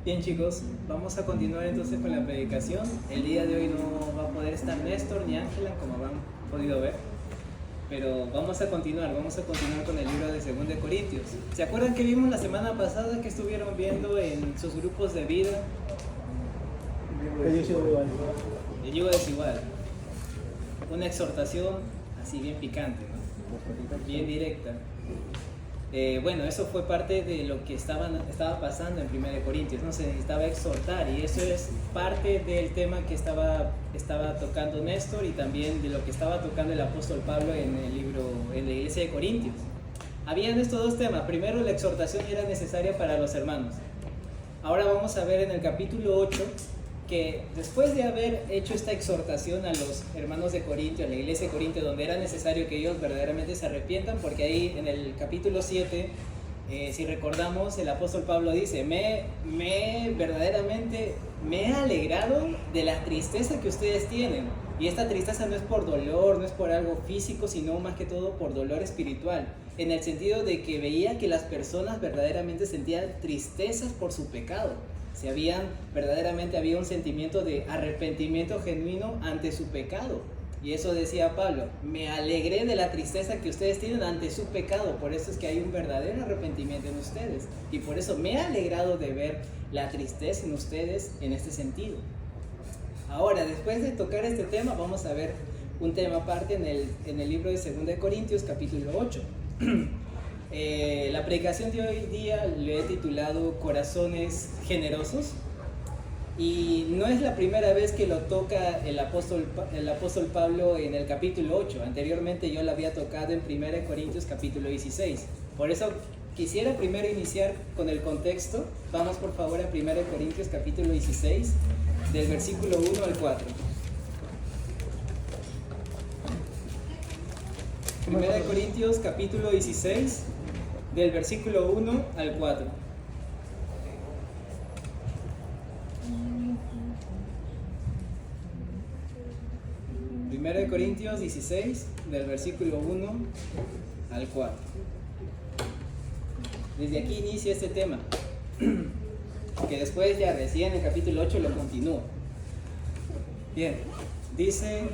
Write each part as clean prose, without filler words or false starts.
Bien, chicos, vamos a continuar entonces con la predicación. El día de hoy no va a poder estar Néstor ni Ángela, como han podido ver, pero vamos a continuar con el libro de 2 de Corintios. ¿Se acuerdan que vimos la semana pasada que estuvieron viendo en sus grupos de vida? El yugo desigual. Una exhortación así bien picante, ¿no? Bien directa. Bueno, eso fue parte de lo que estaba pasando en 1 Corintios, ¿no? Se necesitaba exhortar, y eso es parte del tema que estaba tocando Néstor, y también de lo que estaba tocando el apóstol Pablo en la iglesia de Corintios. Habían estos dos temas. Primero, la exhortación era necesaria para los hermanos. Ahora vamos a ver en el capítulo 8 que después de haber hecho esta exhortación a los hermanos de Corintio, a la iglesia de Corintio, donde era necesario que ellos verdaderamente se arrepientan, porque ahí en el capítulo 7, si recordamos, el apóstol Pablo dice: verdaderamente me he alegrado de la tristeza que ustedes tienen, y esta tristeza no es por dolor, no es por algo físico, sino más que todo por dolor espiritual, en el sentido de que veía que las personas verdaderamente sentían tristezas por su pecado. Verdaderamente había un sentimiento de arrepentimiento genuino ante su pecado. Y eso decía Pablo: me alegré de la tristeza que ustedes tienen ante su pecado. Por eso es que hay un verdadero arrepentimiento en ustedes. Y por eso me he alegrado de ver la tristeza en ustedes en este sentido. Ahora, después de tocar este tema, vamos a ver un tema aparte en el libro de 2 de Corintios, capítulo 8. La predicación de hoy día le he titulado Corazones Generosos, y no es la primera vez que lo toca el apóstol Pablo en el capítulo 8. Anteriormente yo lo había tocado en 1 Corintios capítulo 16. Por eso quisiera primero iniciar con el contexto. Vamos por favor a 1 Corintios capítulo 16, del versículo 1 al 4. 1 Corintios capítulo 16, del versículo 1 al 4. Primera de Corintios 16, del versículo 1 al 4. Desde aquí inicia este tema, que después ya recién en el capítulo 8 lo continúa. Bien, dice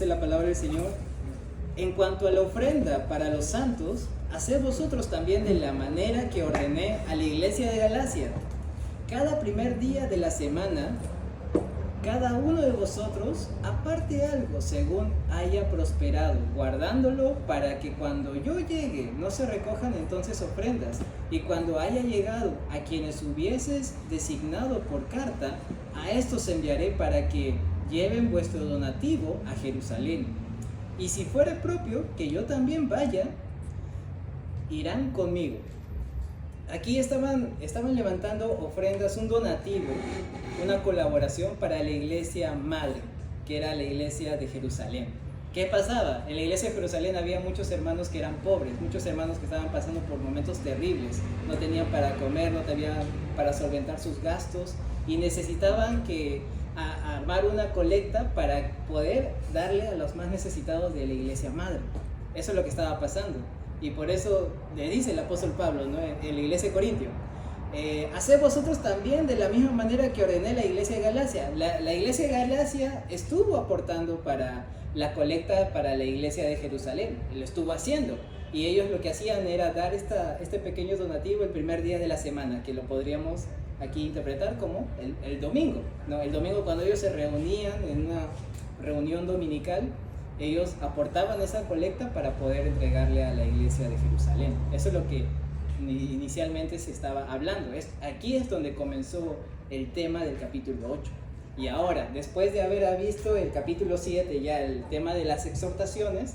la palabra del Señor: en cuanto a la ofrenda para los santos, haced vosotros también de la manera que ordené a la iglesia de Galacia. Cada primer día de la semana, cada uno de vosotros aparte algo según haya prosperado, guardándolo para que cuando yo llegue no se recojan entonces ofrendas, y cuando haya llegado a quienes hubieses designado por carta, a estos enviaré para que lleven vuestro donativo a Jerusalén. Y si fuere propio que yo también vaya, irán conmigo. Aquí estaban levantando ofrendas, un donativo, una colaboración para la iglesia madre, que era la iglesia de Jerusalén. ¿Qué pasaba? En la iglesia de Jerusalén había muchos hermanos que eran pobres, muchos hermanos que estaban pasando por momentos terribles. No tenían para comer, no tenían para solventar sus gastos, y necesitaban armar una colecta para poder darle a los más necesitados de la iglesia madre. Eso es lo que estaba pasando. Y por eso le dice el apóstol Pablo, ¿no?, en la iglesia de Corintio: haced vosotros también de la misma manera que ordené la iglesia de Galacia. La iglesia de Galacia estuvo aportando para la colecta para la iglesia de Jerusalén, lo estuvo haciendo, y ellos lo que hacían era dar este pequeño donativo el primer día de la semana, que lo podríamos aquí interpretar como el domingo, ¿no? El domingo, cuando ellos se reunían en una reunión dominical, ellos aportaban esa colecta para poder entregarle a la iglesia de Jerusalén. Eso es lo que inicialmente se estaba hablando. Aquí es donde comenzó el tema del capítulo 8. Y ahora, después de haber visto el capítulo 7, ya el tema de las exhortaciones,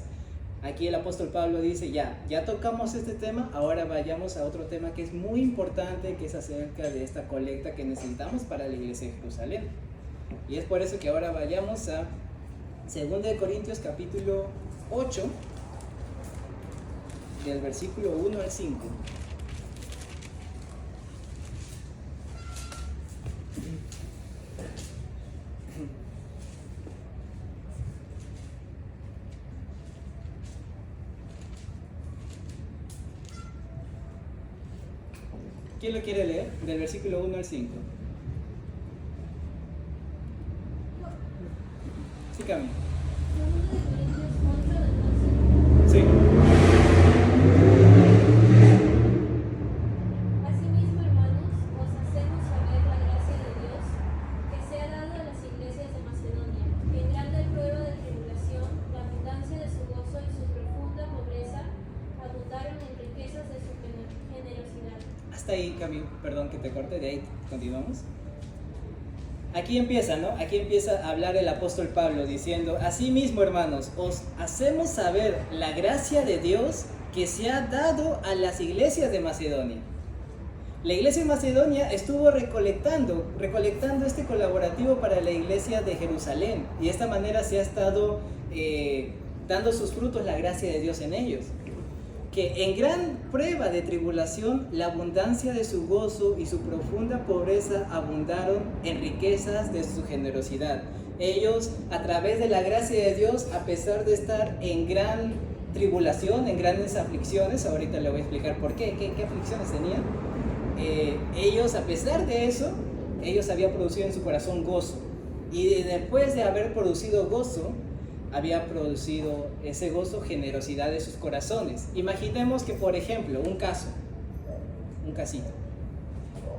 aquí el apóstol Pablo dice: ya tocamos este tema, ahora vayamos a otro tema que es muy importante, que es acerca de esta colecta que necesitamos para la iglesia de Jerusalén. Y es por eso que ahora vayamos a 2 de Corintios capítulo 8, del versículo 1 al 5. ¿Quién lo quiere leer? Del versículo 1 al 5. Sí, Cami. Sí. Asimismo, hermanos, os hacemos saber la gracia de Dios que se ha dado a las iglesias de Macedonia, que en grande prueba de tribulación, la abundancia de su gozo y su profunda pobreza abundaron en riquezas de su generosidad. Hasta ahí, Cami, perdón que te corte, de ahí continuamos. Aquí empieza, ¿no? Aquí empieza a hablar el apóstol Pablo diciendo: asimismo, hermanos, os hacemos saber la gracia de Dios que se ha dado a las iglesias de Macedonia. La iglesia de Macedonia estuvo recolectando este colaborativo para la iglesia de Jerusalén, y de esta manera se ha estado dando sus frutos la gracia de Dios en ellos. Que en gran prueba de tribulación, la abundancia de su gozo y su profunda pobreza abundaron en riquezas de su generosidad. Ellos, a través de la gracia de Dios, a pesar de estar en gran tribulación, en grandes aflicciones, ahorita le voy a explicar por qué aflicciones tenían, ellos, a pesar de eso, ellos habían producido en su corazón gozo. Y después de haber producido gozo, había producido ese gozo, generosidad de sus corazones. Imaginemos que, por ejemplo, un casito.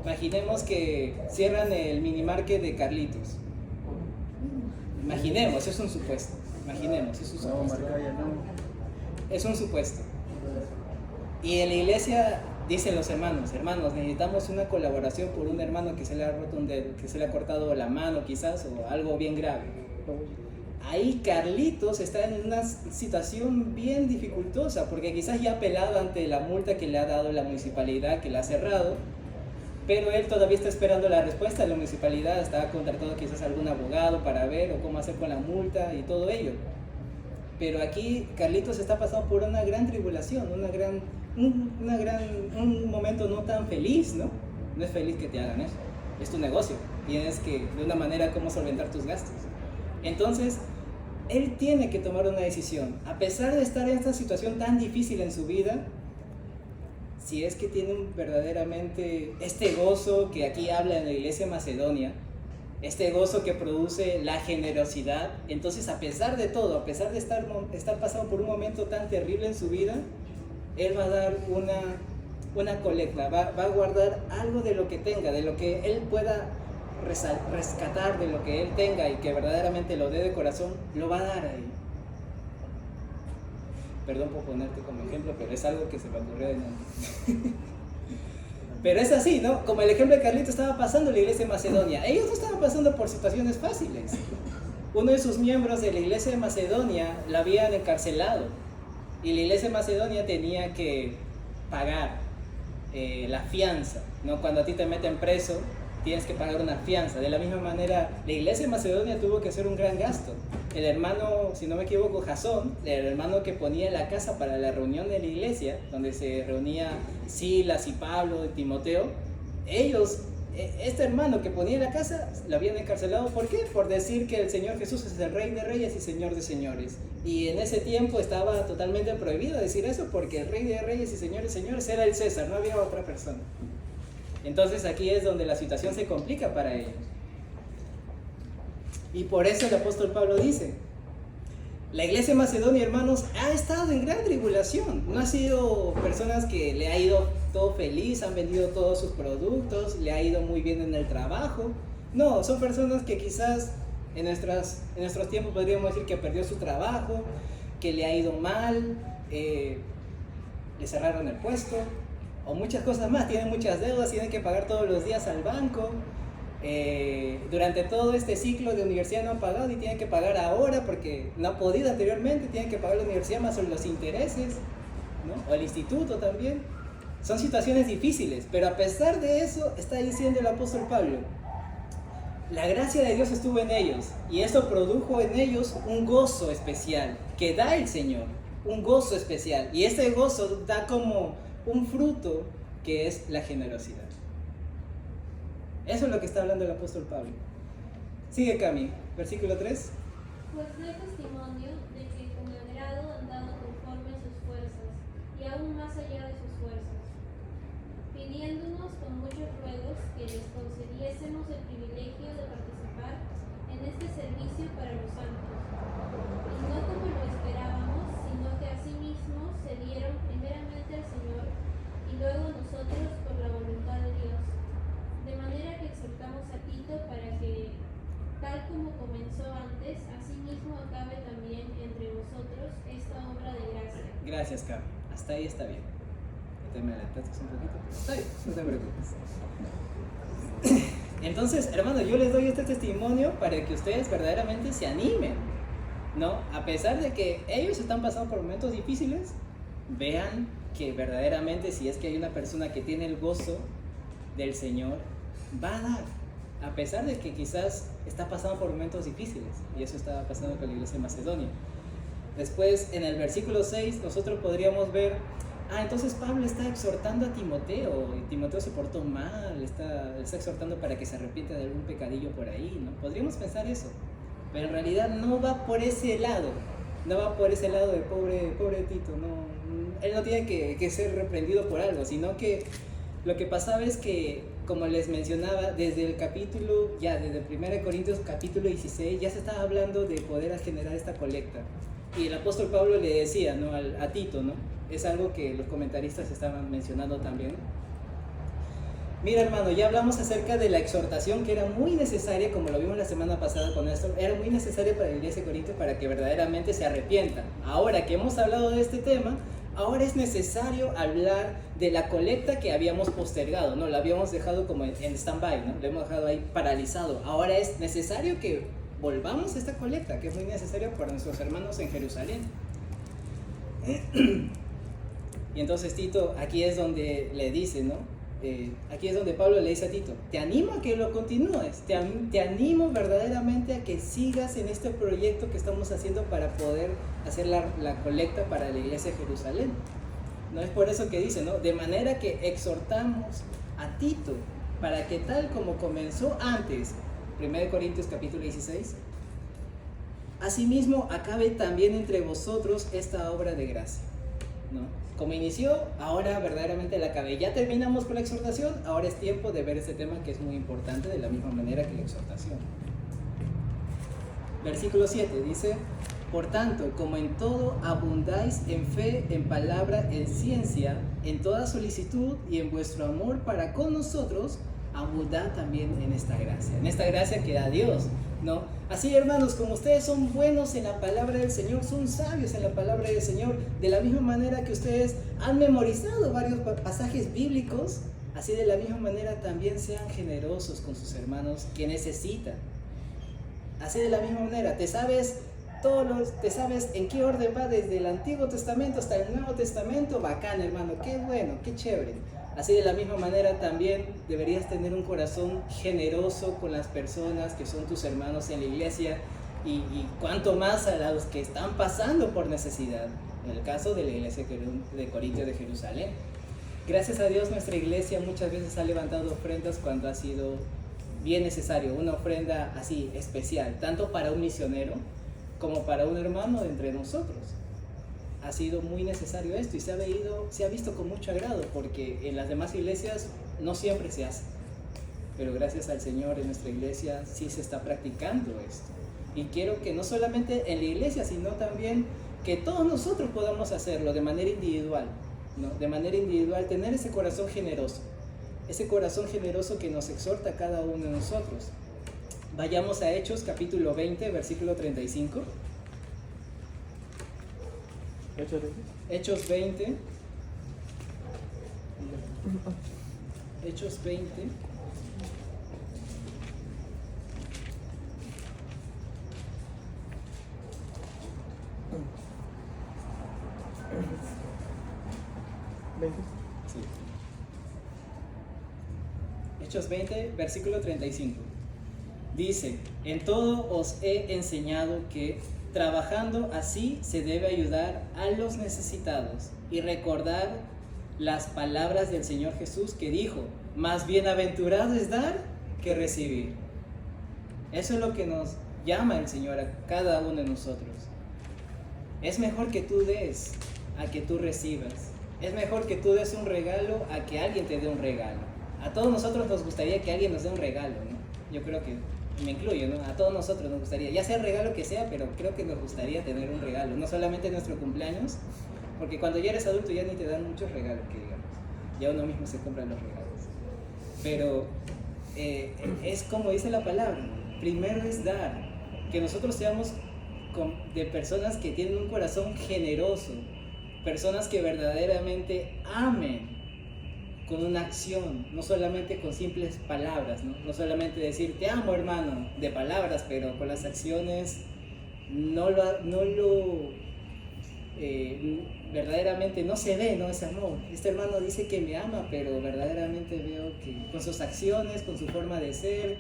Imaginemos que cierran el minimarket de Carlitos. Imaginemos, es un supuesto. Es un supuesto. Y en la iglesia dicen los hermanos, necesitamos una colaboración por un hermano que se le ha roto un dedo, que se le ha cortado la mano quizás, o algo bien grave. Ahí Carlitos está en una situación bien dificultosa, porque quizás ya ha apelado ante la multa que le ha dado la municipalidad, que la ha cerrado, pero él todavía está esperando la respuesta de la municipalidad. Está contratando quizás algún abogado para ver o cómo hacer con la multa y todo ello. Pero aquí Carlitos está pasando por una gran tribulación, un momento no tan feliz, ¿no? No es feliz que te hagan eso, es tu negocio, tienes que de una manera cómo solventar tus gastos. Entonces, él tiene que tomar una decisión. A pesar de estar en esta situación tan difícil en su vida, si es que tiene verdaderamente este gozo que aquí habla en la iglesia de Macedonia, este gozo que produce la generosidad, entonces a pesar de todo, a pesar de estar pasando por un momento tan terrible en su vida, él va a dar una colecta, va a guardar algo de lo que tenga, de lo que él pueda rescatar, de lo que él tenga y que verdaderamente lo dé de corazón, lo va a dar ahí. Perdón por ponerte como ejemplo, pero es algo que se me ocurrió de nuevo. Pero es así, ¿no? Como el ejemplo de Carlito estaba pasando en la iglesia de Macedonia. Ellos no estaban pasando por situaciones fáciles. Uno de sus miembros de la iglesia de Macedonia la habían encarcelado, y la iglesia de Macedonia tenía que pagar la fianza, ¿no? Cuando a ti te meten preso, tienes que pagar una fianza. De la misma manera, la iglesia de Macedonia tuvo que hacer un gran gasto. El hermano, si no me equivoco, Jasón, el hermano que ponía la casa para la reunión de la iglesia, donde se reunía Silas y Pablo y Timoteo, este hermano que ponía la casa, lo habían encarcelado. ¿Por qué? Por decir que el Señor Jesús es el Rey de Reyes y Señor de Señores. Y en ese tiempo estaba totalmente prohibido decir eso, porque el Rey de Reyes y Señor de Señores era el César, no había otra persona. Entonces aquí es donde la situación se complica para ellos. Y por eso el apóstol Pablo dice: la iglesia de Macedonia, hermanos, ha estado en gran tribulación. No ha sido personas que le ha ido todo feliz, han vendido todos sus productos, le ha ido muy bien en el trabajo. No, son personas que quizás en nuestros tiempos podríamos decir que perdió su trabajo, que le ha ido mal, le cerraron el puesto, o muchas cosas más. Tienen muchas deudas, tienen que pagar todos los días al banco. Durante todo este ciclo de universidad no han pagado y tienen que pagar ahora porque no ha podido anteriormente. Tienen que pagar la universidad más los intereses, ¿no? O el instituto también. Son situaciones difíciles, pero a pesar de eso, está diciendo el apóstol Pablo, la gracia de Dios estuvo en ellos, y esto produjo en ellos un gozo especial que da el Señor. un gozo especial. Y este gozo da como un fruto que es la generosidad. Eso es lo que está hablando el apóstol Pablo. Sigue Cami, versículo 3. Pues doy testimonio de que con agrado han dado conforme a sus fuerzas, y aún más allá de sus fuerzas, pidiéndonos con muchos ruegos que les concediésemos el privilegio de participar en este servicio para los santos. Y no como lo esperábamos, sino que asimismo se dieron primeramente al Señor y luego nosotros por la voluntad de Dios. De manera que exhortamos a Tito para que, tal como comenzó antes, asimismo acabe también entre vosotros esta obra de gracia. Gracias, Cami. Hasta ahí está bien. Te me adelantaste un poquito, pero está bien, no te preocupes. Entonces, hermano, yo les doy este testimonio para que ustedes verdaderamente se animen, ¿no? A pesar de que ellos están pasando por momentos difíciles, vean que verdaderamente si es que hay una persona que tiene el gozo del Señor, va a dar, a pesar de que quizás está pasando por momentos difíciles, y eso estaba pasando con la iglesia de Macedonia. Después, en el versículo 6, nosotros podríamos ver, entonces Pablo está exhortando a Timoteo, y Timoteo se portó mal, está exhortando para que se arrepienta de algún pecadillo por ahí, ¿no? Podríamos pensar eso, pero en realidad no va por ese lado, no va por ese lado de pobre Tito, no, él no tiene que ser reprendido por algo, sino que lo que pasaba es que, como les mencionaba, desde el capítulo, desde 1 Corintios capítulo 16, ya se estaba hablando de poder generar esta colecta. Y el apóstol Pablo le decía, ¿no? a Tito, ¿no? Es algo que los comentaristas estaban mencionando también. Mira, hermano, ya hablamos acerca de la exhortación que era muy necesaria, como lo vimos la semana pasada con esto, era muy necesaria para la iglesia de Corinto para que verdaderamente se arrepientan. Ahora que hemos hablado de este tema, ahora es necesario hablar de la colecta que habíamos postergado, ¿no? La habíamos dejado como en stand-by, ¿no? Lo hemos dejado ahí paralizado. Ahora es necesario que volvamos a esta colecta, que es muy necesaria para nuestros hermanos en Jerusalén. Y entonces Tito, aquí es donde le dice, ¿no? Aquí es donde Pablo le dice a Tito, te animo a que lo continúes, te animo verdaderamente a que sigas en este proyecto que estamos haciendo para poder hacer la colecta para la iglesia de Jerusalén. No es por eso que dice, ¿no? De manera que exhortamos a Tito para que tal como comenzó antes, 1 Corintios capítulo 16, asimismo acabe también entre vosotros esta obra de gracia, ¿no? Como inició, ahora verdaderamente la acabe. Ya terminamos con la exhortación, ahora es tiempo de ver este tema que es muy importante de la misma manera que la exhortación. Versículo 7 dice, por tanto, como en todo abundáis en fe, en palabra, en ciencia, en toda solicitud y en vuestro amor para con nosotros, abundad también en esta gracia que da Dios, ¿no? Así, hermanos, como ustedes son buenos en la palabra del Señor, son sabios en la palabra del Señor, de la misma manera que ustedes han memorizado varios pasajes bíblicos, así de la misma manera también sean generosos con sus hermanos que necesitan. Así de la misma manera, te sabes en qué orden va desde el Antiguo Testamento hasta el Nuevo Testamento, bacán, hermano, qué bueno, qué chévere. Así de la misma manera también deberías tener un corazón generoso con las personas que son tus hermanos en la iglesia y cuanto más a los que están pasando por necesidad, en el caso de la iglesia de Corinto de Jerusalén. Gracias a Dios nuestra iglesia muchas veces ha levantado ofrendas cuando ha sido bien necesario, una ofrenda así especial, tanto para un misionero como para un hermano de entre nosotros. Ha sido muy necesario esto y se ha visto con mucho agrado, porque en las demás iglesias no siempre se hace, pero gracias al Señor en nuestra iglesia sí se está practicando esto, y quiero que no solamente en la iglesia, sino también que todos nosotros podamos hacerlo de manera individual, ¿no? De manera individual, tener ese corazón generoso que nos exhorta a cada uno de nosotros. Vayamos a Hechos capítulo 20, versículo 35. Hechos 20. Hechos 20. Sí. Hechos 20, versículo 35. Dice, en todo os he enseñado que, Trabajando así se debe ayudar a los necesitados y recordar las palabras del Señor Jesús que dijo: más bienaventurado es dar que recibir. Eso es lo que nos llama el Señor a cada uno de nosotros. Es mejor que tú des a que tú recibas. Es mejor que tú des un regalo a que alguien te dé un regalo. A todos nosotros nos gustaría que alguien nos dé un regalo, ¿no? Yo creo que me incluyo, ¿no? A todos nosotros nos gustaría, ya sea el regalo que sea, pero creo que nos gustaría tener un regalo, no solamente en nuestro cumpleaños, porque cuando ya eres adulto ya ni te dan muchos regalos, que digamos, ya uno mismo se compra los regalos. Pero es como dice la palabra, primero es dar, que nosotros seamos de personas que tienen un corazón generoso, personas que verdaderamente amen con una acción, no solamente con simples palabras, no solamente decir te amo hermano de palabras, pero con las acciones verdaderamente no se ve, ¿no? Ese amor. Este hermano dice que me ama, pero verdaderamente veo que con sus acciones, con su forma de ser,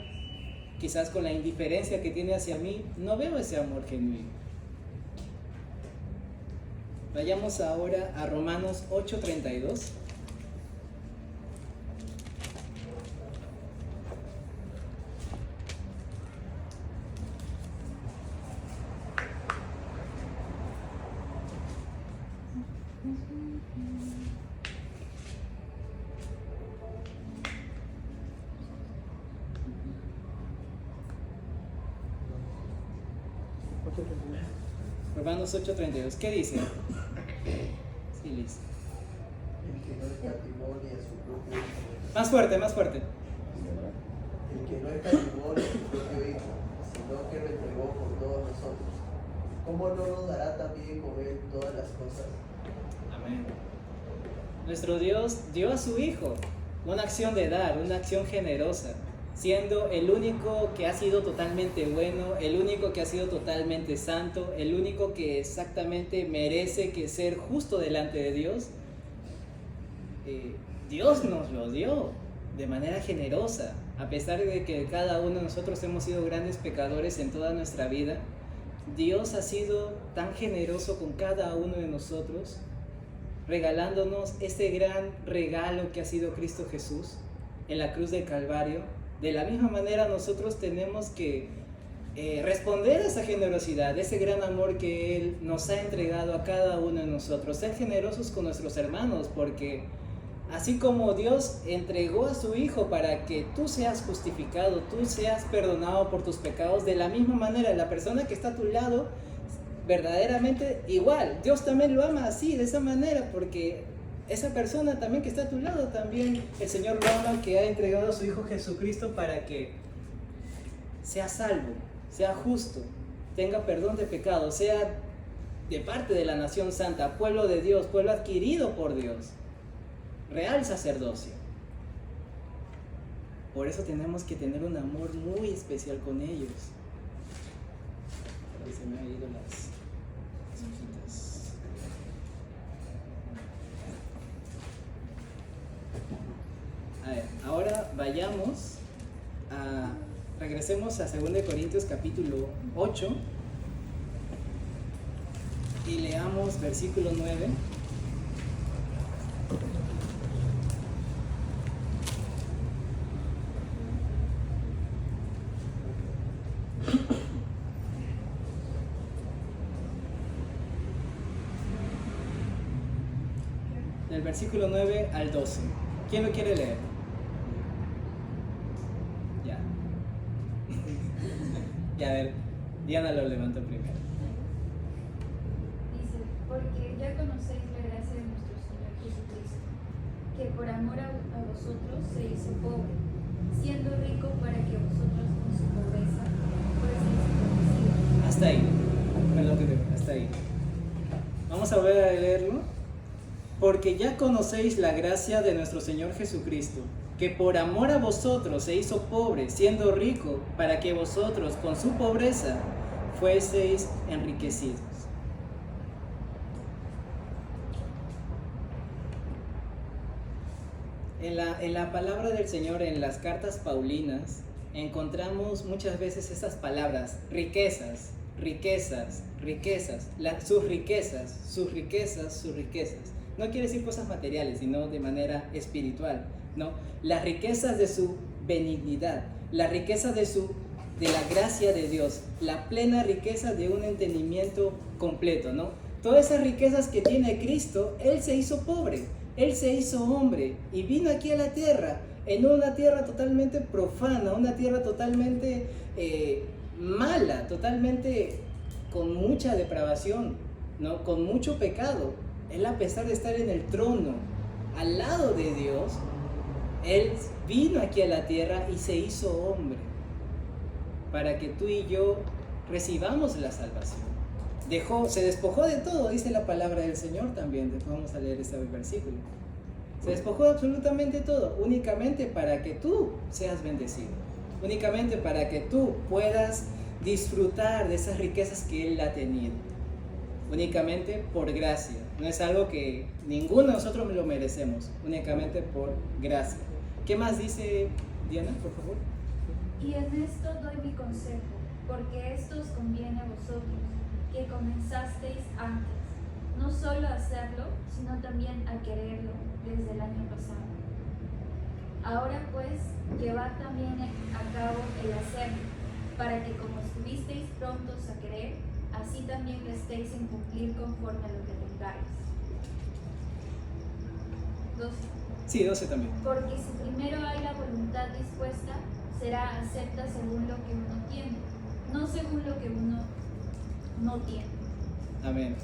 quizás con la indiferencia que tiene hacia mí, no veo ese amor genuino. Vayamos ahora a Romanos 8:32. Romanos 8:32. ¿Qué dice? Sí, Liz. El que no escatimó a su propio hijo. Más fuerte, más fuerte. El que no escatimó a su propio hijo, sino que lo entregó por todos nosotros. ¿Cómo no nos dará también con él todas las cosas? Amén. Nuestro Dios dio a su Hijo una acción de dar, una acción generosa, siendo el único que ha sido totalmente bueno, el único que ha sido totalmente santo, el único que exactamente merece que ser justo delante de Dios. Dios nos lo dio de manera generosa, a pesar de que cada uno de nosotros hemos sido grandes pecadores en toda nuestra vida. Dios ha sido tan generoso con cada uno de nosotros, regalándonos este gran regalo que ha sido Cristo Jesús en la cruz del Calvario. De la misma manera nosotros tenemos que responder a esa generosidad, ese gran amor que Él nos ha entregado a cada uno de nosotros, ser generosos con nuestros hermanos, porque así como Dios entregó a su Hijo para que tú seas justificado, tú seas perdonado por tus pecados, de la misma manera la persona que está a tu lado, verdaderamente igual, Dios también lo ama así, de esa manera, porque esa persona también que está a tu lado, también el Señor lo ama, que ha entregado a su Hijo Jesucristo para que sea salvo, sea justo, tenga perdón de pecados, sea de parte de la nación santa, pueblo de Dios, pueblo adquirido por Dios, real sacerdocio. Por eso tenemos que tener un amor muy especial con ellos. Ahí se me han ido las hojitas. A ver, ahora regresemos a 2 Corintios capítulo 8 y leamos versículo 9. Del versículo 9 al 12. ¿Quién lo quiere leer? Ya. Ya, a ver, Diana lo levantó primero. Dice, porque ya conocéis la gracia de nuestro Señor Jesucristo, que por amor a vosotros se hizo pobre, siendo rico para que vosotros con su pobreza fueseis enriquecidos. Hasta ahí. Perdón que te... Hasta ahí. Vamos a volver a leerlo. Porque ya conocéis la gracia de nuestro Señor Jesucristo, que por amor a vosotros se hizo pobre, siendo rico, para que vosotros con su pobreza fueseis enriquecidos. En la palabra del Señor, en las cartas paulinas, encontramos muchas veces esas palabras, riquezas, riquezas. Sus riquezas. No quiere decir cosas materiales, sino de manera espiritual, ¿no? Las riquezas de su benignidad, la riqueza de la gracia de Dios, la plena riqueza de un entendimiento completo, ¿no? Todas esas riquezas que tiene Cristo, Él se hizo pobre, Él se hizo hombre y vino aquí a la tierra, en una tierra totalmente profana, una tierra totalmente mala, totalmente con mucha depravación, ¿no? Con mucho pecado. Él, a pesar de estar en el trono, al lado de Dios, Él vino aquí a la tierra y se hizo hombre, para que tú y yo recibamos la salvación. Se despojó de todo, dice la palabra del Señor también. Vamos a leer este versículo. Se despojó de absolutamente todo, únicamente para que tú seas bendecido, únicamente para que tú puedas disfrutar de esas riquezas que Él ha tenido, únicamente por gracia. No es algo que ninguno de nosotros lo merecemos, únicamente por gracia. ¿Qué más dice Diana, por favor? Y en esto doy mi consejo, porque esto os conviene a vosotros, que comenzasteis antes, no solo a hacerlo, sino también a quererlo desde el año pasado. Ahora pues, llevad también a cabo el hacerlo, para que como estuvisteis prontos a querer, así también lo estéis en cumplir conforme a lo que tengáis. 12. Sí, 12 también. Porque si primero hay la voluntad dispuesta, será acepta según lo que uno tiene, no según lo que uno no tiene. Amén.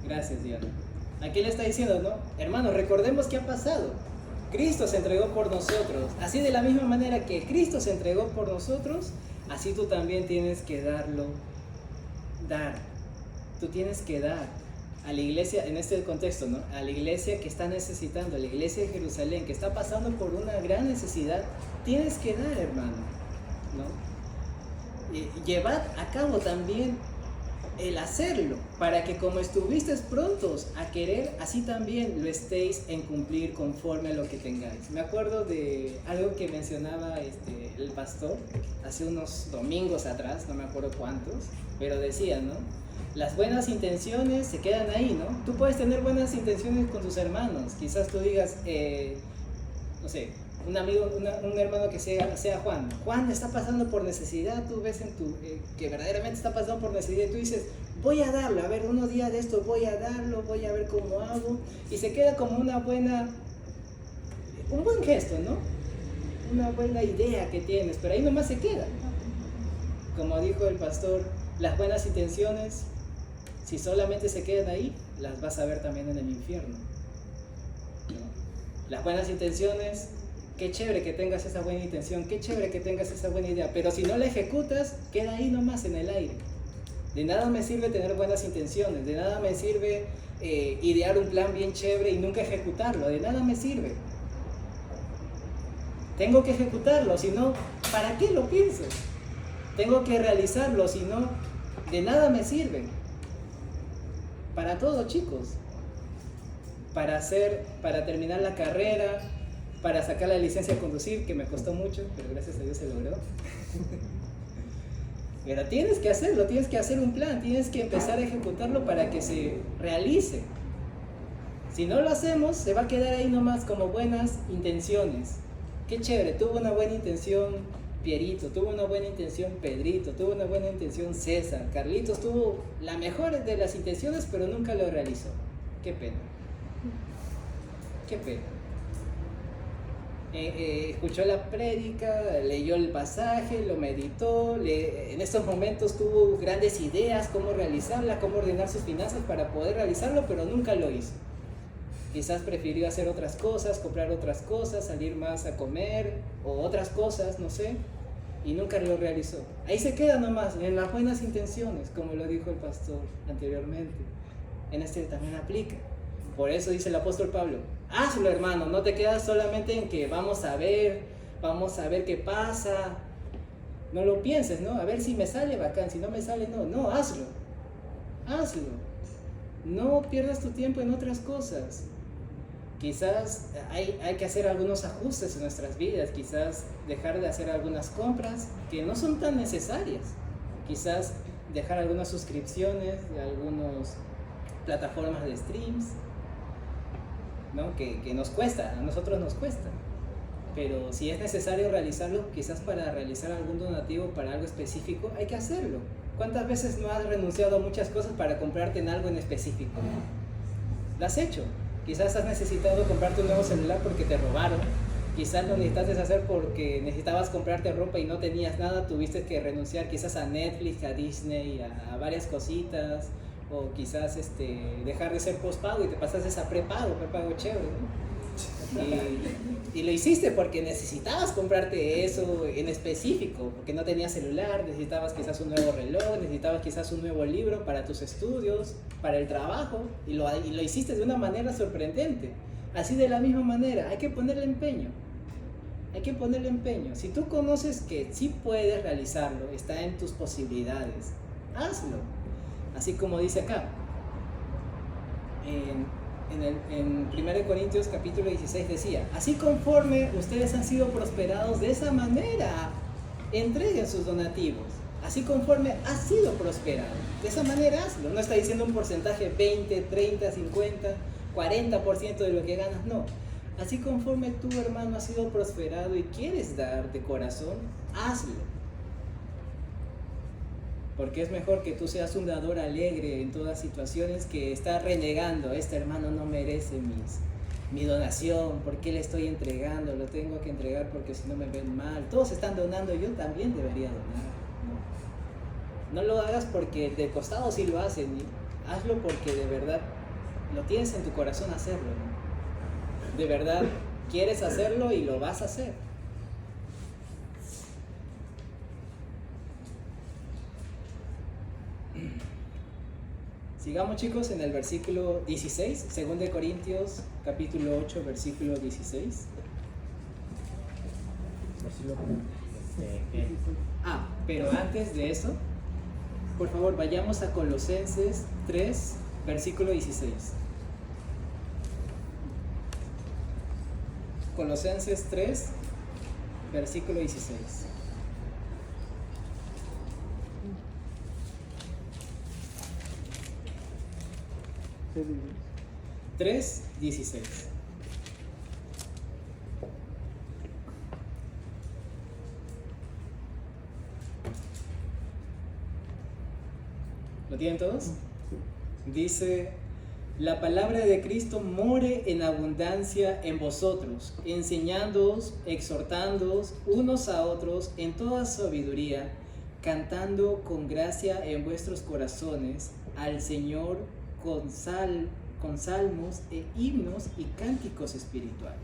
Gracias, Diana. Aquí le está diciendo, ¿no? Hermanos, recordemos qué ha pasado. Cristo se entregó por nosotros. Así, de la misma manera que Cristo se entregó por nosotros, así tú también tienes que dar. Tú tienes que dar a la iglesia, en este contexto, ¿no? A la iglesia que está necesitando, a la iglesia de Jerusalén, que está pasando por una gran necesidad. Tienes que dar, hermano, ¿no? Y llevad a cabo también el hacerlo, para que como estuvisteis prontos a querer, así también lo estéis en cumplir conforme a lo que tengáis. Me acuerdo de algo que mencionaba el pastor hace unos domingos atrás, no me acuerdo cuántos, pero decía, ¿no? Las buenas intenciones se quedan ahí, ¿no? Tú puedes tener buenas intenciones con tus hermanos, quizás tú digas, no sé, un amigo, un hermano que sea Juan. Juan está pasando por necesidad, tú ves que verdaderamente está pasando por necesidad y tú dices, voy a darlo, a ver, unos días de esto voy a darlo, voy a ver cómo hago. Y se queda como un buen gesto, ¿no? Una buena idea que tienes, pero ahí nomás se queda. Como dijo el pastor, las buenas intenciones, si solamente se quedan ahí, las vas a ver también en el infierno, ¿no? Las buenas intenciones, qué chévere que tengas esa buena intención, qué chévere que tengas esa buena idea, pero si no la ejecutas, queda ahí nomás en el aire. De nada me sirve tener buenas intenciones, de nada me sirve idear un plan bien chévere y nunca ejecutarlo, de nada me sirve. Tengo que ejecutarlo, si no, ¿para qué lo pienso? Tengo que realizarlo, si no, de nada me sirve. Para todo, chicos. Para terminar la carrera, para sacar la licencia de conducir, que me costó mucho, pero gracias a Dios se logró. Pero tienes que hacerlo, tienes que hacer un plan, tienes que empezar a ejecutarlo para que se realice. Si no lo hacemos, se va a quedar ahí nomás como buenas intenciones. Qué chévere, tuvo una buena intención Pierito, tuvo una buena intención Pedrito, tuvo una buena intención César, Carlitos tuvo la mejor de las intenciones, pero nunca lo realizó. Qué pena. Qué pena. Escuchó la prédica, leyó el pasaje, lo meditó, en estos momentos tuvo grandes ideas, cómo realizarla, cómo ordenar sus finanzas para poder realizarlo, pero nunca lo hizo. Quizás prefirió hacer otras cosas, comprar otras cosas, salir más a comer o otras cosas, no sé, y nunca lo realizó. Ahí se queda nomás, en las buenas intenciones, como lo dijo el pastor anteriormente. En este también aplica. Por eso dice el apóstol Pablo, hazlo, hermano, no te quedas solamente en que vamos a ver qué pasa. No lo pienses, ¿no? A ver si me sale bacán, si no me sale, no, hazlo. No pierdas tu tiempo en otras cosas. Quizás hay que hacer algunos ajustes en nuestras vidas, quizás dejar de hacer algunas compras que no son tan necesarias. Quizás dejar algunas suscripciones de algunas plataformas de streams, ¿no? Que nos cuesta, a nosotros nos cuesta. Pero si es necesario realizarlo, quizás para realizar algún donativo para algo específico, hay que hacerlo. ¿Cuántas veces no has renunciado a muchas cosas para comprarte en algo en específico? ¿Lo has hecho? Quizás has necesitado comprarte un nuevo celular porque te robaron. Quizás lo necesitaste hacer porque necesitabas comprarte ropa y no tenías nada. Tuviste que renunciar quizás a Netflix, a Disney, a varias cositas. O quizás dejar de ser postpago y te pasaste a prepago chévere, ¿no? Y lo hiciste porque necesitabas comprarte eso en específico, porque no tenías celular, necesitabas quizás un nuevo reloj, necesitabas quizás un nuevo libro para tus estudios, para el trabajo, y lo hiciste de una manera sorprendente. Así de la misma manera, hay que ponerle empeño. Hay que ponerle empeño. Si tú conoces que sí puedes realizarlo, está en tus posibilidades, hazlo. Así como dice acá, en 1 Corintios capítulo 16 decía: así conforme ustedes han sido prosperados de esa manera, entreguen sus donativos. Así conforme has sido prosperado, de esa manera hazlo. No está diciendo un porcentaje 20, 30, 50, 40% de lo que ganas, no. Así conforme tú, hermano, has sido prosperado y quieres dar de corazón, hazlo. Porque es mejor que tú seas un dador alegre en todas situaciones que estar renegando: este hermano no merece mi donación, ¿por qué le estoy entregando? Lo tengo que entregar porque si no me ven mal. Todos están donando, yo también debería donar. No lo hagas porque de costado sí lo hacen, hazlo porque de verdad lo tienes en tu corazón hacerlo, ¿no? De verdad quieres hacerlo y lo vas a hacer. Sigamos, chicos, en el versículo 16, 2 Corintios capítulo 8, versículo 16. Pero antes de eso, por favor, vayamos a Colosenses 3, versículo 16. Colosenses 3, versículo 16. 3:16. ¿Lo tienen todos? Dice: la palabra de Cristo more en abundancia en vosotros, enseñándoos, exhortándoos unos a otros en toda sabiduría, cantando con gracia en vuestros corazones al Señor con salmos e himnos y cánticos espirituales.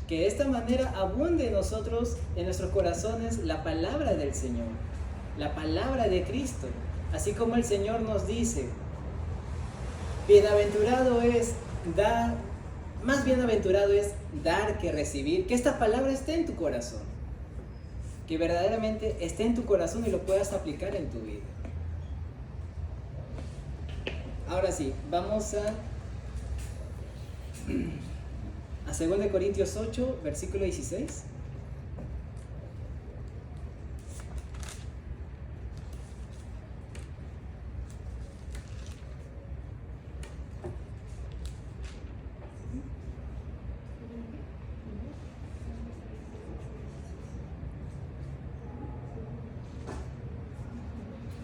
Que de esta manera abunde en nosotros, en nuestros corazones, la palabra del Señor, la palabra de Cristo. Así como el Señor nos dice: bienaventurado es dar, más bienaventurado es dar que recibir. Que esta palabra esté en tu corazón, que verdaderamente esté en tu corazón y lo puedas aplicar en tu vida. Ahora sí, vamos a 2 Corintios 8, versículo 16.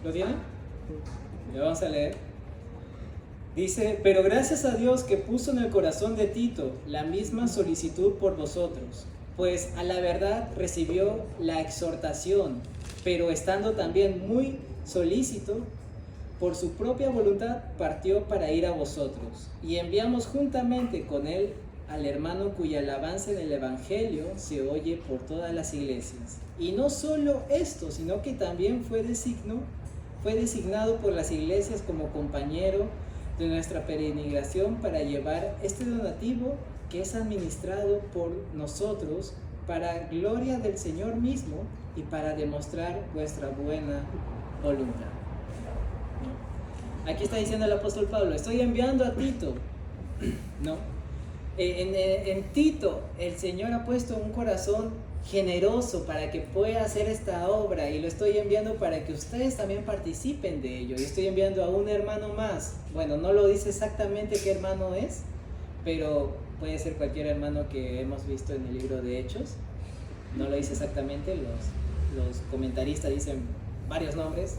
¿Lo tienen? Le vamos a leer. Dice: pero gracias a Dios que puso en el corazón de Tito la misma solicitud por vosotros, pues a la verdad recibió la exhortación, pero estando también muy solícito, por su propia voluntad partió para ir a vosotros, y enviamos juntamente con él al hermano cuya alabanza en el Evangelio se oye por todas las iglesias. Y no solo esto, sino que también fue designado por las iglesias como compañero de nuestra peregrinación para llevar este donativo que es administrado por nosotros para gloria del Señor mismo y para demostrar vuestra buena voluntad. Aquí está diciendo el apóstol Pablo: estoy enviando a Tito, ¿no? En Tito el Señor ha puesto un corazón generoso para que pueda hacer esta obra y lo estoy enviando para que ustedes también participen de ello. Y estoy enviando a un hermano más. Bueno, no lo dice exactamente qué hermano es, pero puede ser cualquier hermano que hemos visto en el libro de Hechos. No lo dice exactamente, los comentaristas dicen varios nombres.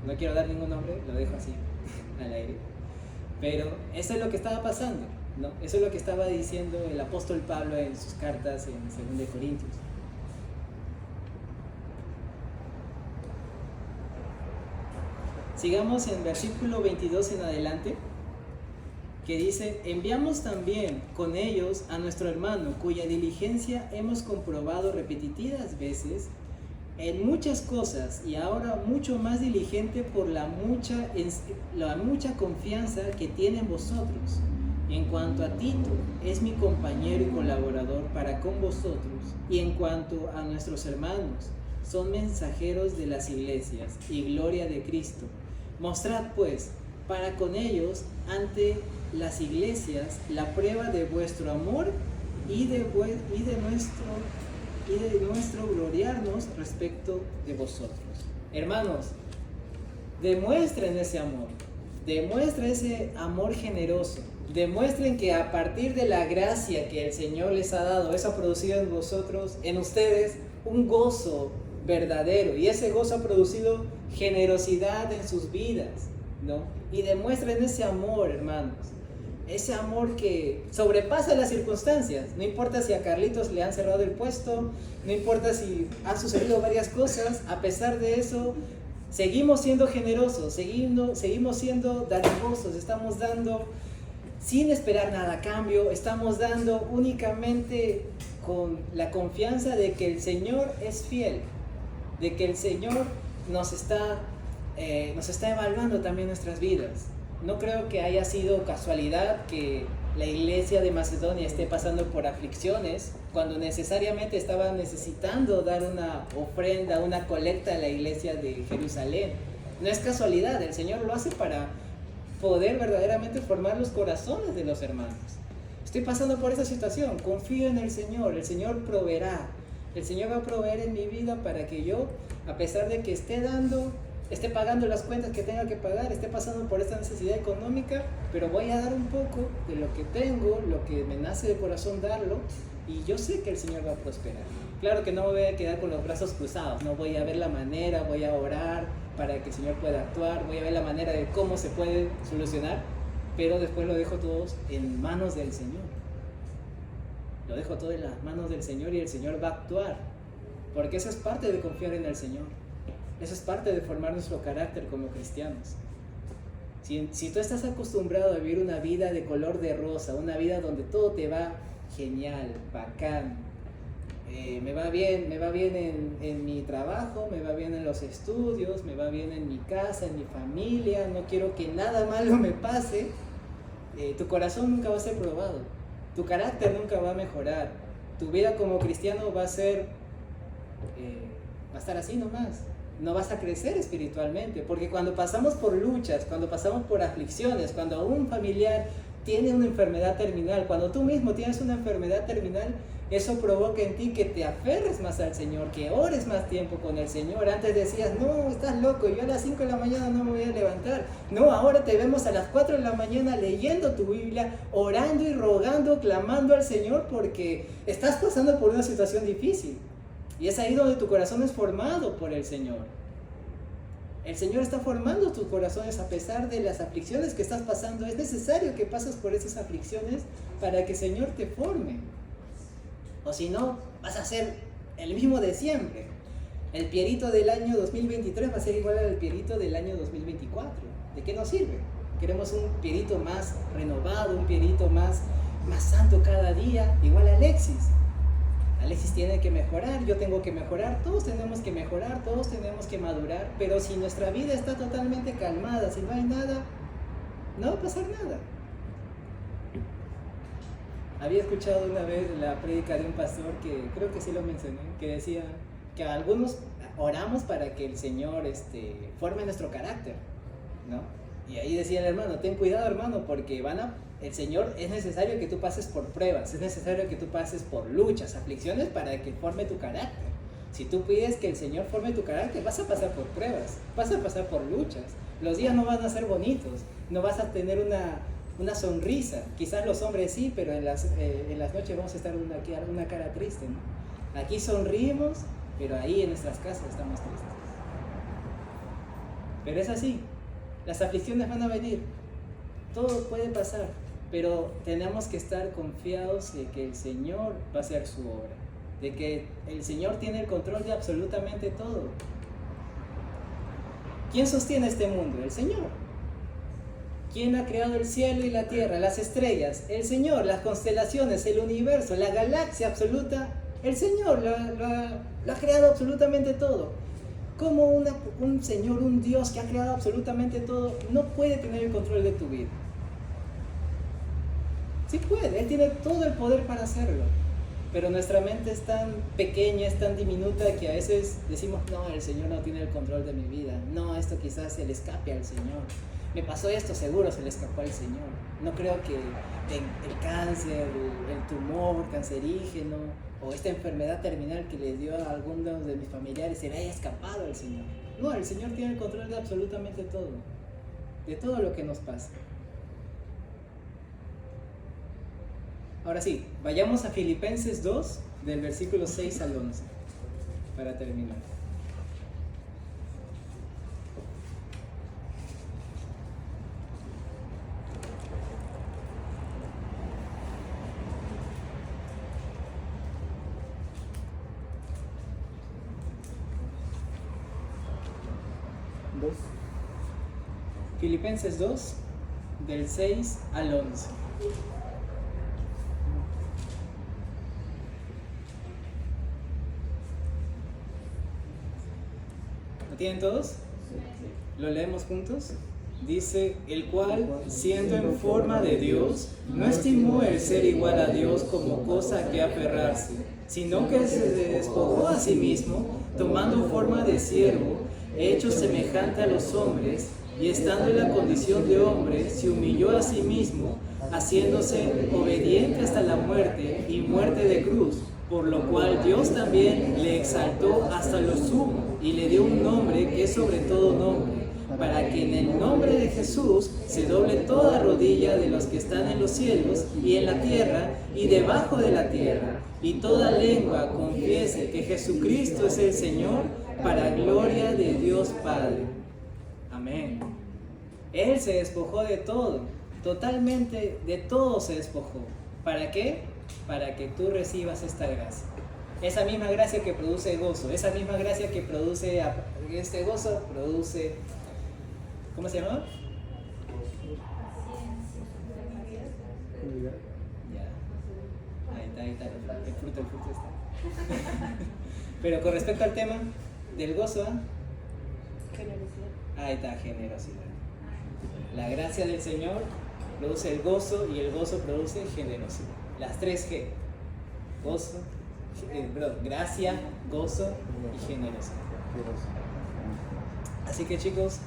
No quiero dar ningún nombre, lo dejo así al aire. Pero eso es lo que estaba pasando, ¿no? Eso es lo que estaba diciendo el apóstol Pablo en sus cartas en 2 Corintios. Sigamos en versículo 22 en adelante, que dice: enviamos también con ellos a nuestro hermano, cuya diligencia hemos comprobado repetidas veces en muchas cosas, y ahora mucho más diligente por la mucha confianza que tiene en vosotros. En cuanto a Tito, es mi compañero y colaborador para con vosotros, y en cuanto a nuestros hermanos, son mensajeros de las iglesias y gloria de Cristo. Mostrad pues para con ellos ante las iglesias la prueba de vuestro amor y de nuestro gloriarnos respecto de vosotros. Hermanos, demuestren ese amor, demuestren ese amor generoso, demuestren que a partir de la gracia que el Señor les ha dado, eso ha producido en vosotros, en ustedes, un gozo verdadero, y ese gozo ha producido generosidad en sus vidas, ¿no? Y demuestren ese amor, hermanos, ese amor que sobrepasa las circunstancias. No importa si a Carlitos le han cerrado el puesto, no importa si han sucedido varias cosas, a pesar de eso seguimos siendo generosos, seguimos siendo dadivosos, estamos dando sin esperar nada a cambio, estamos dando únicamente con la confianza de que el Señor es fiel, de que el Señor nos está evaluando también nuestras vidas. No creo que haya sido casualidad que la iglesia de Macedonia esté pasando por aflicciones cuando necesariamente estaba necesitando dar una ofrenda, una colecta a la iglesia de Jerusalén. No es casualidad, el Señor lo hace para poder verdaderamente formar los corazones de los hermanos. Estoy pasando por esa situación, confío en el Señor proveerá. El Señor va a proveer en mi vida para que yo, a pesar de que esté pagando las cuentas que tenga que pagar, esté pasando por esta necesidad económica, pero voy a dar un poco de lo que tengo, lo que me nace de corazón darlo, y yo sé que el Señor va a prosperar. Claro que no me voy a quedar con los brazos cruzados, no voy a ver la manera, voy a orar para que el Señor pueda actuar, voy a ver la manera de cómo se puede solucionar, pero después lo dejo todo en manos del Señor. Lo dejo todo en las manos del Señor y el Señor va a actuar, porque eso es parte de confiar en el Señor. Eso es parte de formar nuestro carácter como cristianos. Si tú estás acostumbrado a vivir una vida de color de rosa, una vida donde todo te va genial, bacán, me va bien en mi trabajo, me va bien en los estudios, me va bien en mi casa, en mi familia, no quiero que nada malo me pase, tu corazón nunca va a ser probado, tu carácter nunca va a mejorar, tu vida como cristiano va a estar así nomás. No vas a crecer espiritualmente, porque cuando pasamos por luchas, cuando pasamos por aflicciones, cuando un familiar tiene una enfermedad terminal, cuando tú mismo tienes una enfermedad terminal, eso provoca en ti que te aferres más al Señor, que ores más tiempo con el Señor. Antes decías, no, estás loco, yo a las 5 de la mañana no me voy a levantar. No, ahora te vemos a las 4 de la mañana leyendo tu Biblia, orando y rogando, clamando al Señor, porque estás pasando por una situación difícil. Y es ahí donde tu corazón es formado por el Señor. El Señor está formando tus corazones a pesar de las aflicciones que estás pasando. Es necesario que pases por esas aflicciones para que el Señor te forme. O si no, vas a ser el mismo de siempre. El Pierito del año 2023 va a ser igual al Pierito del año 2024. ¿De qué nos sirve? Queremos un Pierito más renovado, un Pierito más santo cada día, igual a Alexis. Alexis tiene que mejorar, yo tengo que mejorar, todos tenemos que mejorar, todos tenemos que madurar, pero si nuestra vida está totalmente calmada, si no hay nada, no va a pasar nada. Había escuchado una vez la prédica de un pastor que creo que sí lo mencioné, que decía que algunos oramos para que el Señor forme nuestro carácter, ¿no? Y ahí decía el hermano, ten cuidado hermano, porque van a el Señor, es necesario que tú pases por pruebas, es necesario que tú pases por luchas, aflicciones para que forme tu carácter. Si tú pides que el Señor forme tu carácter, vas a pasar por pruebas, vas a pasar por luchas. Los días no van a ser bonitos, no vas a tener una sonrisa. Quizás los hombres sí, pero en las noches vamos a estar una cara triste, ¿no? Aquí sonrimos, pero ahí en nuestras casas estamos tristes. Pero es así, las aflicciones van a venir, todo puede pasar, pero tenemos que estar confiados de que el Señor va a hacer su obra, de que el Señor tiene el control de absolutamente todo. ¿Quién sostiene este mundo? El Señor. ¿Quién ha creado el cielo y la tierra, las estrellas? El Señor, las constelaciones, el universo, la galaxia absoluta. El Señor lo ha creado absolutamente todo. ¿Cómo un Señor, un Dios que ha creado absolutamente todo, no puede tener el control de tu vida? Sí puede, Él tiene todo el poder para hacerlo. Pero nuestra mente es tan pequeña, es tan diminuta que a veces decimos, no, el Señor no tiene el control de mi vida. No, esto quizás se le escape al Señor. Me pasó esto, seguro se le escapó al Señor. No creo que el cáncer, el tumor cancerígeno o esta enfermedad terminal que le dio a algunos de mis familiares se le haya escapado al Señor. No, el Señor tiene el control de absolutamente todo, de todo lo que nos pasa. Ahora sí, vayamos a Filipenses 2, del versículo 6 al 11, para terminar. Filipenses 2, del 6 al 11. ¿Lo tienen todos? ¿Lo leemos juntos? Dice, el cual, siendo en forma de Dios, no estimó el ser igual a Dios como cosa a que aferrarse, sino que se despojó a sí mismo, tomando forma de siervo, hecho semejante a los hombres, y estando en la condición de hombre, se humilló a sí mismo, haciéndose obediente hasta la muerte y muerte de cruz, por lo cual Dios también le exaltó hasta lo sumo y le dio un nombre que es sobre todo nombre, para que en el nombre de Jesús se doble toda rodilla de los que están en los cielos y en la tierra y debajo de la tierra, y toda lengua confiese que Jesucristo es el Señor, para gloria de Dios Padre. Amén. Él se despojó de todo, totalmente de todo se despojó. ¿Para qué? Para que tú recibas esta gracia. Esa misma gracia que produce gozo, esa misma gracia que produce este gozo, produce, ¿cómo se llama? Ya. Ahí está, el fruto está. Pero con respecto al tema del gozo, ahí está, generosidad. La gracia del Señor produce el gozo y el gozo produce generosidad. Las 3 G. Gozo, gracia, gozo y generosidad. Así que chicos,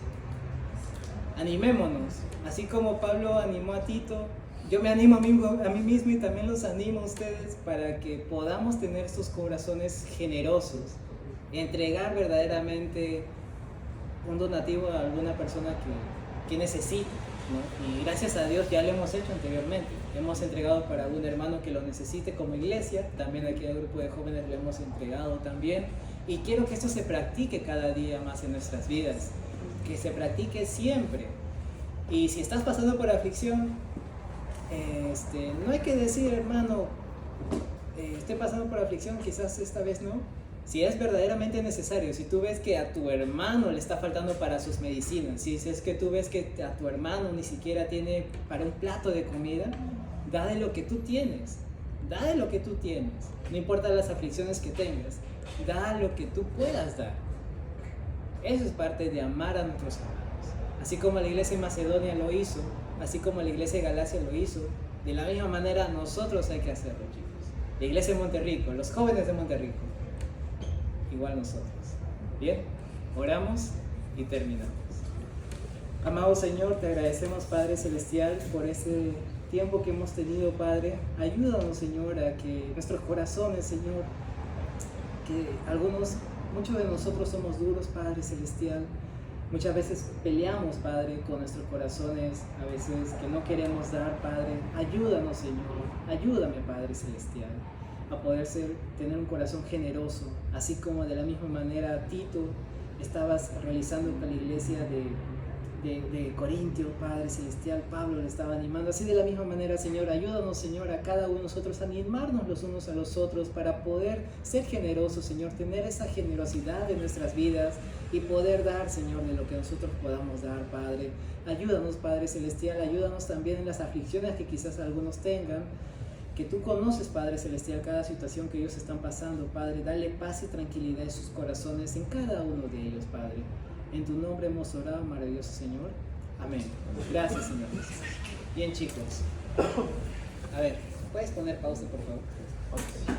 animémonos. Así como Pablo animó a Tito, yo me animo a mí mismo y también los animo a ustedes para que podamos tener sus corazones generosos, entregar verdaderamente un donativo a alguna persona que necesite, ¿no? Y gracias a Dios ya lo hemos hecho anteriormente. Hemos entregado para algún hermano que lo necesite como iglesia. También aquí al grupo de jóvenes lo hemos entregado también. Y quiero que esto se practique cada día más en nuestras vidas. Que se practique siempre. Y si estás pasando por aflicción, no hay que decir, hermano, estoy pasando por aflicción, quizás esta vez no. Si es verdaderamente necesario, si tú ves que a tu hermano le está faltando para sus medicinas, si es que tú ves que a tu hermano ni siquiera tiene para un plato de comida, da de lo que tú tienes, da de lo que tú tienes, no importa las aflicciones que tengas, da lo que tú puedas dar. Eso es parte de amar a nuestros hermanos. Así como la iglesia de Macedonia lo hizo, así como la iglesia de Galacia lo hizo, de la misma manera nosotros hay que hacerlo, chicos. La iglesia de Monterrico, los jóvenes de Monterrico, igual nosotros. Bien, oramos y terminamos. Amado Señor, te agradecemos, Padre Celestial, por este tiempo que hemos tenido, Padre. Ayúdanos, Señor, a que nuestros corazones, Señor, que muchos de nosotros somos duros, Padre Celestial. Muchas veces peleamos, Padre, con nuestros corazones, a veces que no queremos dar, Padre. Ayúdanos, Señor. Ayúdame, Padre Celestial, a poder tener un corazón generoso, así como de la misma manera Tito estabas realizando con la iglesia de Corintio, Padre Celestial. Pablo le estaba animando, así de la misma manera, Señor, ayúdanos, Señor, a cada uno de nosotros a animarnos los unos a los otros para poder ser generosos, Señor, tener esa generosidad en nuestras vidas y poder dar, Señor, de lo que nosotros podamos dar, Padre. Ayúdanos, Padre Celestial, ayúdanos también en las aflicciones que quizás algunos tengan, que tú conoces, Padre Celestial, cada situación que ellos están pasando, Padre. Dale paz y tranquilidad en sus corazones, en cada uno de ellos, Padre. En tu nombre hemos orado, maravilloso Señor. Amén. Gracias, Señor Jesús. Bien, chicos. A ver, ¿puedes poner pausa, por favor?